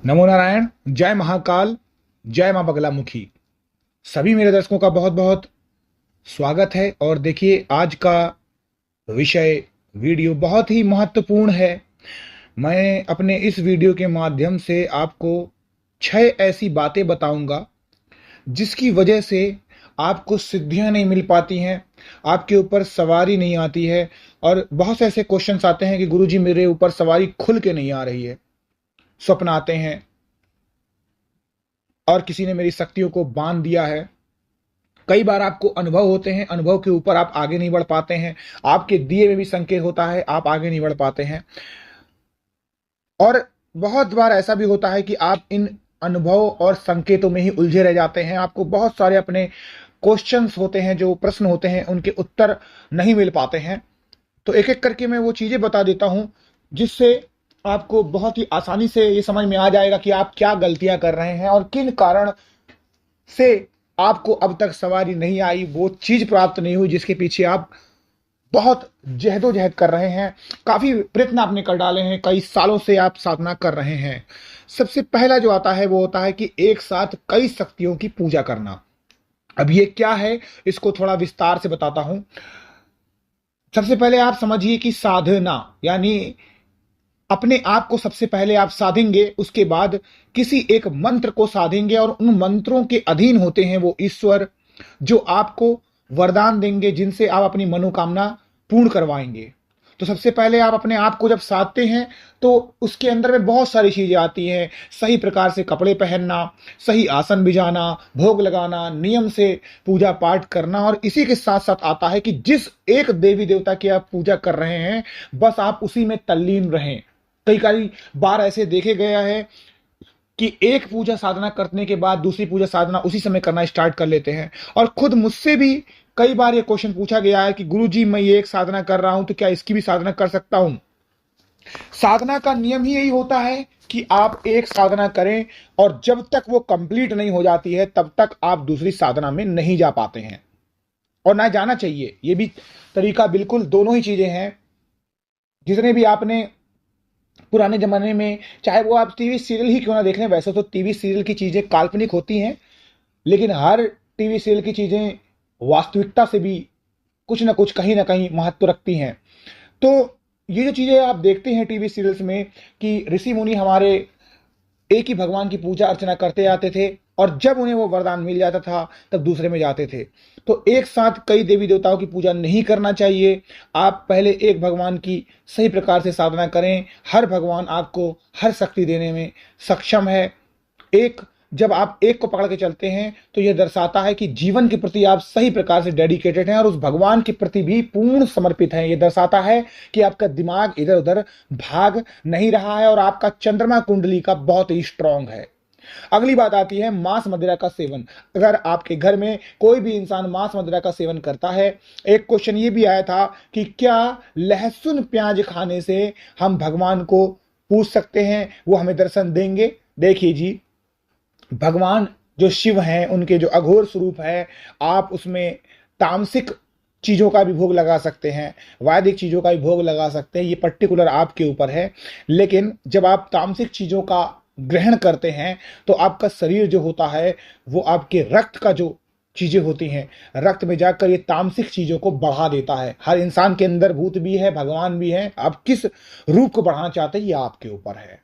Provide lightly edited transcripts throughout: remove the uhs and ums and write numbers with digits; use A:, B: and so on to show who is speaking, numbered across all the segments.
A: नमो नारायण। जय महाकाल। जय मां बगलामुखी। सभी मेरे दर्शकों का बहुत बहुत स्वागत है। और देखिए, आज का विषय वीडियो बहुत ही महत्वपूर्ण है। मैं अपने इस वीडियो के माध्यम से आपको 6 ऐसी बातें बताऊंगा जिसकी वजह से आपको सिद्धियां नहीं मिल पाती हैं, आपके ऊपर सवारी नहीं आती है। और बहुत से ऐसे क्वेश्चंस आते हैं कि गुरुजी मेरे ऊपर सवारी खुल के नहीं आ रही है, स्वप्न आते हैं और किसी ने मेरी शक्तियों को बांध दिया है। कई बार आपको अनुभव होते हैं, अनुभव के ऊपर आप आगे नहीं बढ़ पाते हैं। आपके दिए में भी संकेत होता है, आप आगे नहीं बढ़ पाते हैं। और बहुत बार ऐसा भी होता है कि आप इन अनुभव और संकेतों में ही उलझे रह जाते हैं। आपको बहुत सारे अपने क्वेश्चंस होते हैं, जो प्रश्न होते हैं, उनके उत्तर नहीं मिल पाते हैं। तो एक एक करके मैं वो चीजें बता देता हूं जिससे आपको बहुत ही आसानी से ये समझ में आ जाएगा कि आप क्या गलतियां कर रहे हैं और किन कारण से आपको अब तक सवारी नहीं आई, वो चीज प्राप्त नहीं हुई जिसके पीछे आप बहुत जहदोजहद कर रहे हैं। काफी प्रयत्न आपने कर डाले हैं, कई सालों से आप साधना कर रहे हैं। सबसे पहला जो आता है वो होता है कि एक साथ कई शक्तियों की पूजा करना। अब ये क्या है, इसको थोड़ा विस्तार से बताता हूं। सबसे पहले आप समझिए कि साधना यानी अपने आप को सबसे पहले आप साधेंगे, उसके बाद किसी एक मंत्र को साधेंगे और उन मंत्रों के अधीन होते हैं वो ईश्वर जो आपको वरदान देंगे, जिनसे आप अपनी मनोकामना पूर्ण करवाएंगे। तो सबसे पहले आप अपने आप को जब साधते हैं तो उसके अंदर में बहुत सारी चीजें आती हैं। सही प्रकार से कपड़े पहनना, सही आसन बिछाना, भोग लगाना, नियम से पूजा पाठ करना। और इसी के साथ साथ आता है कि जिस एक देवी देवता की आप पूजा कर रहे हैं, बस आप उसी में तल्लीन रहें। कई बार ऐसे देखे गया है कि एक पूजा साधना करने के बाद दूसरी पूजा साधना उसी समय करना स्टार्ट कर लेते हैं। और खुद मुझसे भी कई बार ये क्वेश्चन पूछा गया है कि गुरुजी मैं ये एक साधना कर रहा हूं तो क्या इसकी भी साधना कर सकता हूं। साधना का नियम ही यही होता है कि आप एक साधना करें और जब तक वो कंप्लीट नहीं हो जाती है तब तक आप दूसरी साधना में नहीं जा पाते हैं, और ना जाना चाहिए। ये भी तरीका बिल्कुल दोनों ही चीजें हैं। जितने भी आपने पुराने जमाने में, चाहे वो आप टीवी सीरियल ही क्यों ना देख लें, वैसे तो टीवी सीरियल की चीजें काल्पनिक होती हैं, लेकिन हर टीवी सीरियल की चीजें वास्तविकता से भी कुछ ना कुछ कहीं ना कहीं महत्व रखती हैं। तो ये जो चीजें आप देखते हैं टीवी सीरियल्स में कि ऋषि मुनि हमारे एक ही भगवान की पूजा अर्चना करते आते थे, और जब उन्हें वो वरदान मिल जाता था तब दूसरे में जाते थे। तो एक साथ कई देवी देवताओं की पूजा नहीं करना चाहिए। आप पहले एक भगवान की सही प्रकार से साधना करें। हर भगवान आपको हर शक्ति देने में सक्षम है। एक जब आप एक को पकड़ के चलते हैं तो यह दर्शाता है कि जीवन के प्रति आप सही प्रकार से डेडिकेटेड हैं और उस भगवान के प्रति भी पूर्ण समर्पित हैं। यह दर्शाता है कि आपका दिमाग इधर उधर भाग नहीं रहा है और आपका चंद्रमा कुंडली का बहुत ही स्ट्रांग है। अगली बात आती है मांस मदिरा का सेवन। अगर आपके घर में कोई भी इंसान मांस मदिरा का सेवन करता है, एक क्वेश्चन ये भी आया था कि क्या लहसुन प्याज खाने से हम भगवान को पूछ सकते हैं, वो हमें दर्शन देंगे। देखिए जी, भगवान जो शिव हैं उनके जो अघोर स्वरूप है, आप उसमें तामसिक चीजों का भी भोग लगा सकते हैं, वैदिक चीजों का भी भोग लगा सकते हैं, ये पर्टिकुलर आपके ऊपर है। लेकिन जब आप तामसिक चीजों का ग्रहण करते हैं तो आपका शरीर जो होता है वो आपके रक्त का जो चीजें होती हैं, रक्त में जाकर ये तामसिक चीजों को बढ़ा देता है। हर इंसान के अंदर भूत भी है, भगवान भी है। आप किस रूप को बढ़ाना चाहते हैं ये आपके ऊपर है।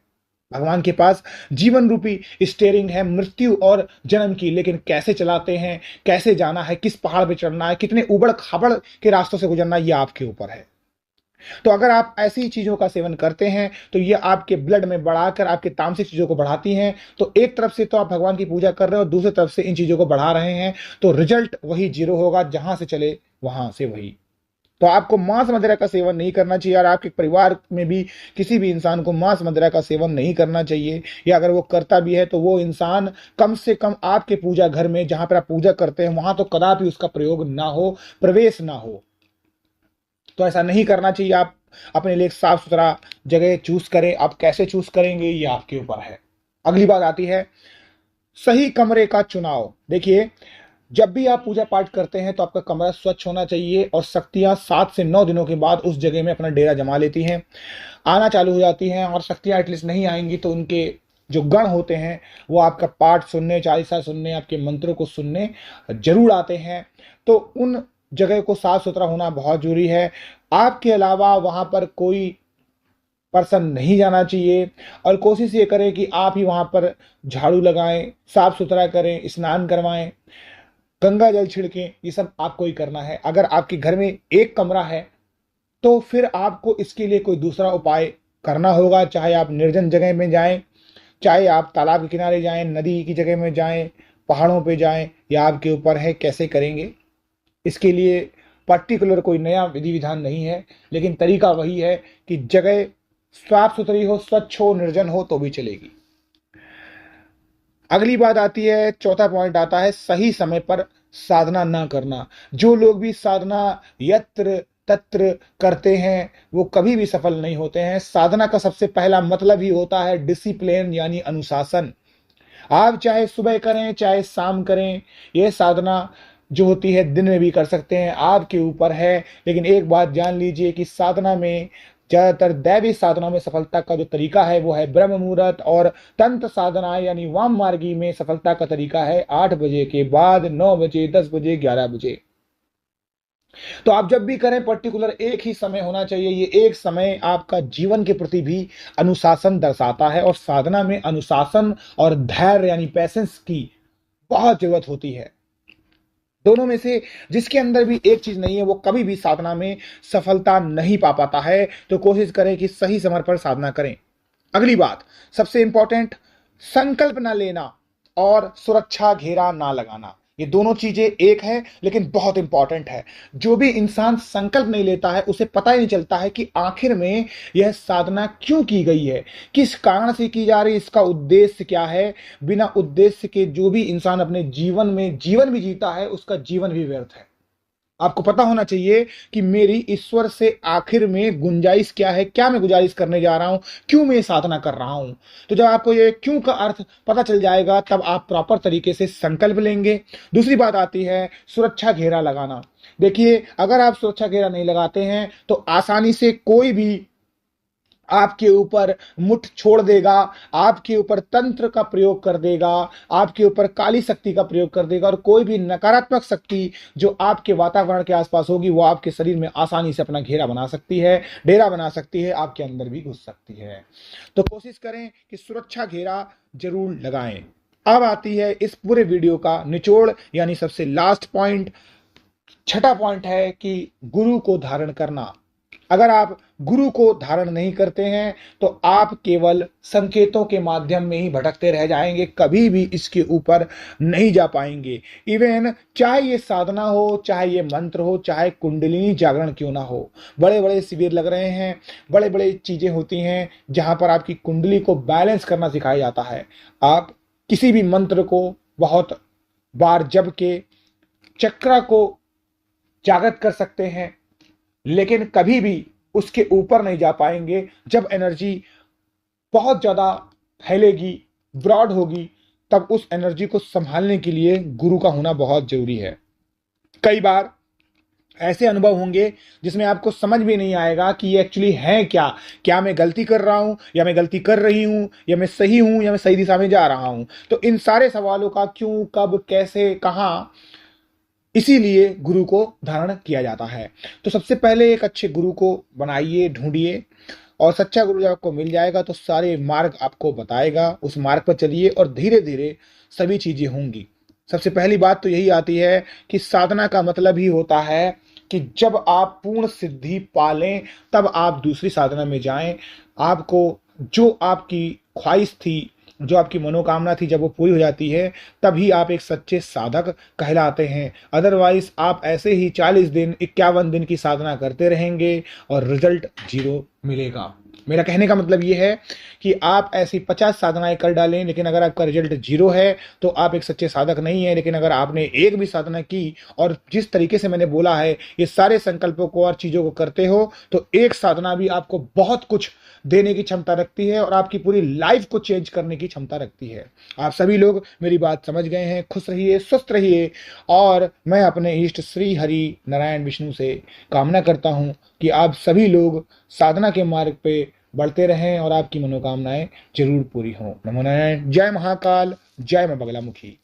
A: भगवान के पास जीवन रूपी स्टेयरिंग है मृत्यु और जन्म की, लेकिन कैसे चलाते हैं, कैसे जाना है, किस पहाड़ पे चढ़ना है, कितने उबड़ खाबड़ के रास्तों से गुजरना है, ये आपके ऊपर है। तो अगर आप ऐसी चीजों का सेवन करते हैं तो ये आपके ब्लड में बढ़ाकर आपके तामसिक चीजों को बढ़ाती हैं। तो एक तरफ से तो आप भगवान की पूजा कर रहे हो और दूसरी तरफ से इन चीजों को बढ़ा रहे हैं, तो रिजल्ट वही जीरो होगा, जहां से चले वहां से वही। तो आपको मांस मदिरा का सेवन नहीं करना चाहिए, और आपके परिवार में भी किसी भी इंसान को मांस मदिरा का सेवन नहीं करना चाहिए। या अगर वो करता भी है तो वो इंसान कम से कम आपके पूजा घर में जहां पर आप पूजा करते हैं वहां तो कदापि उसका प्रयोग ना हो, प्रवेश ना हो। तो ऐसा नहीं करना चाहिए। आप अपने लिए एक साफ सुथरा जगह चूज करें। आप कैसे चूज करेंगे ये आपके ऊपर है। अगली बात आती है सही कमरे का चुनाव। देखिए, जब भी आप पूजा पाठ करते हैं तो आपका कमरा स्वच्छ होना चाहिए, और शक्तियां 7 से 9 दिनों के बाद उस जगह में अपना डेरा जमा लेती हैं, आना चालू हो जाती हैं। और शक्तियां एटलीस्ट नहीं आएंगी तो उनके जो गण होते हैं वो आपका पाठ सुनने, चालीसा सुनने, आपके मंत्रों को सुनने जरूर आते हैं। तो उन जगह को साफ सुथरा होना बहुत जरूरी है। आपके अलावा वहां पर कोई पर्सन नहीं जाना चाहिए, और कोशिश ये करें कि आप ही वहां पर झाड़ू लगाएं, साफ सुथरा करें, स्नान करवाएं, गंगा जल छिड़कें। ये सब आपको ही करना है। अगर आपके घर में एक कमरा है तो फिर आपको इसके लिए कोई दूसरा उपाय करना होगा। चाहे आप निर्जन जगह में जाएं, चाहे आप तालाब के किनारे जाएं, नदी की जगह में जाएं, पहाड़ों पे जाएं, या आपके ऊपर है कैसे करेंगे। इसके लिए पर्टिकुलर कोई नया विधि विधान नहीं है, लेकिन तरीका वही है कि जगह साफ सुथरी हो, स्वच्छ हो, निर्जन हो तो भी चलेगी। अगली बात आती है, चौथा पॉइंट आता है सही समय पर साधना ना करना। जो लोग भी साधना यत्र तत्र करते हैं वो कभी भी सफल नहीं होते हैं। साधना का सबसे पहला मतलब ही होता है डिसिप्लिन, यानी अनुशासन। आप चाहे सुबह करें चाहे शाम करें, यह साधना जो होती है दिन में भी कर सकते हैं, आपके ऊपर है। लेकिन एक बात जान लीजिए कि साधना में, ज्यादातर दैवी साधना में सफलता का जो तरीका है वो है ब्रह्म मुहूर्त, और तंत्र साधना यानी वाम मार्गी में सफलता का तरीका है 8 बजे के बाद, 9 बजे, 10 बजे, 11 बजे। तो आप जब भी करें पर्टिकुलर एक ही समय होना चाहिए। ये एक समय आपका जीवन के प्रति भी अनुशासन दर्शाता है, और साधना में अनुशासन और धैर्य यानी पैसेंस की बहुत जरूरत होती है। दोनों में से जिसके अंदर भी एक चीज नहीं है वो कभी भी साधना में सफलता नहीं पा पाता है। तो कोशिश करें कि सही समय पर साधना करें। अगली बात, सबसे इंपॉर्टेंट, संकल्प ना लेना और सुरक्षा घेरा ना लगाना। ये दोनों चीजें एक है लेकिन बहुत इंपॉर्टेंट है। जो भी इंसान संकल्प नहीं लेता है उसे पता ही नहीं चलता है कि आखिर में यह साधना क्यों की गई है, किस कारण से की जा रही है, इसका उद्देश्य क्या है। बिना उद्देश्य के जो भी इंसान अपने जीवन में जीवन भी जीता है उसका जीवन भी व्यर्थ है। आपको पता होना चाहिए कि मेरी ईश्वर से आखिर में गुंजाइश क्या है, क्या मैं गुजारिश करने जा रहा हूं, क्यों मैं साधना कर रहा हूं। तो जब आपको ये क्यों का अर्थ पता चल जाएगा तब आप प्रॉपर तरीके से संकल्प लेंगे। दूसरी बात आती है सुरक्षा घेरा लगाना। देखिए, अगर आप सुरक्षा घेरा नहीं लगाते हैं तो आसानी से कोई भी आपके ऊपर मुठ छोड़ देगा, आपके ऊपर तंत्र का प्रयोग कर देगा, आपके ऊपर काली शक्ति का प्रयोग कर देगा, और कोई भी नकारात्मक शक्ति जो आपके वातावरण के आसपास होगी वो आपके शरीर में आसानी से अपना घेरा बना सकती है, डेरा बना सकती है, आपके अंदर भी घुस सकती है। तो कोशिश करें कि सुरक्षा घेरा जरूर लगाएं। अब आती है इस पूरे वीडियो का निचोड़ यानी सबसे लास्ट पॉइंट। छठा पॉइंट है कि गुरु को धारण करना। अगर आप गुरु को धारण नहीं करते हैं तो आप केवल संकेतों के माध्यम में ही भटकते रह जाएंगे, कभी भी इसके ऊपर नहीं जा पाएंगे। इवन चाहे ये साधना हो, चाहे ये मंत्र हो, चाहे कुंडलिनी जागरण क्यों ना हो, बड़े बड़े शिविर लग रहे हैं, बड़े बड़े चीजें होती हैं जहां पर आपकी कुंडली को बैलेंस करना सिखाया जाता है। आप किसी भी मंत्र को बहुत बार जप के चक्रा को जागृत कर सकते हैं, लेकिन कभी भी उसके ऊपर नहीं जा पाएंगे। जब एनर्जी बहुत ज्यादा फैलेगी, ब्रॉड होगी, तब उस एनर्जी को संभालने के लिए गुरु का होना बहुत जरूरी है। कई बार ऐसे अनुभव होंगे जिसमें आपको समझ भी नहीं आएगा कि ये एक्चुअली है क्या, क्या मैं गलती कर रहा हूं या मैं गलती कर रही हूं, या मैं सही हूं या मैं सही दिशा में जा रहा हूं। तो इन सारे सवालों का क्यों, कब, कैसे, कहां, इसीलिए गुरु को धारण किया जाता है। तो सबसे पहले एक अच्छे गुरु को बनाइए, ढूंढिए, और सच्चा गुरु जब आपको मिल जाएगा तो सारे मार्ग आपको बताएगा, उस मार्ग पर चलिए और धीरे धीरे सभी चीजें होंगी। सबसे पहली बात तो यही आती है कि साधना का मतलब ही होता है कि जब आप पूर्ण सिद्धि पा लें तब आप दूसरी साधना में जाएं। आपको जो आपकी ख्वाहिश थी, जो आपकी मनोकामना थी, जब वो पूरी हो जाती है तभी आप एक सच्चे साधक कहलाते हैं। अदरवाइज आप ऐसे ही 40 दिन 51 दिन की साधना करते रहेंगे और रिजल्ट 0 मिलेगा। मेरा कहने का मतलब ये है कि आप ऐसी 50 साधनाएं कर डालें, लेकिन अगर आपका रिजल्ट 0 है तो आप एक सच्चे साधक नहीं है। लेकिन अगर आपने एक भी साधना की और जिस तरीके से मैंने बोला है ये सारे संकल्पों को और चीजों को करते हो, तो एक साधना भी आपको बहुत कुछ देने की क्षमता रखती है और आपकी पूरी लाइफ को चेंज करने की क्षमता रखती है। आप सभी लोग मेरी बात समझ गए हैं। खुश रहिए, स्वस्थ रहिए, और मैं अपने इष्ट श्री हरि नारायण विष्णु से कामना करता हूं कि आप सभी लोग साधना के मार्ग पे बढ़ते रहें और आपकी मनोकामनाएं जरूर पूरी हों। नमो नारायण। जय महाकाल, जय मां बगलामुखी।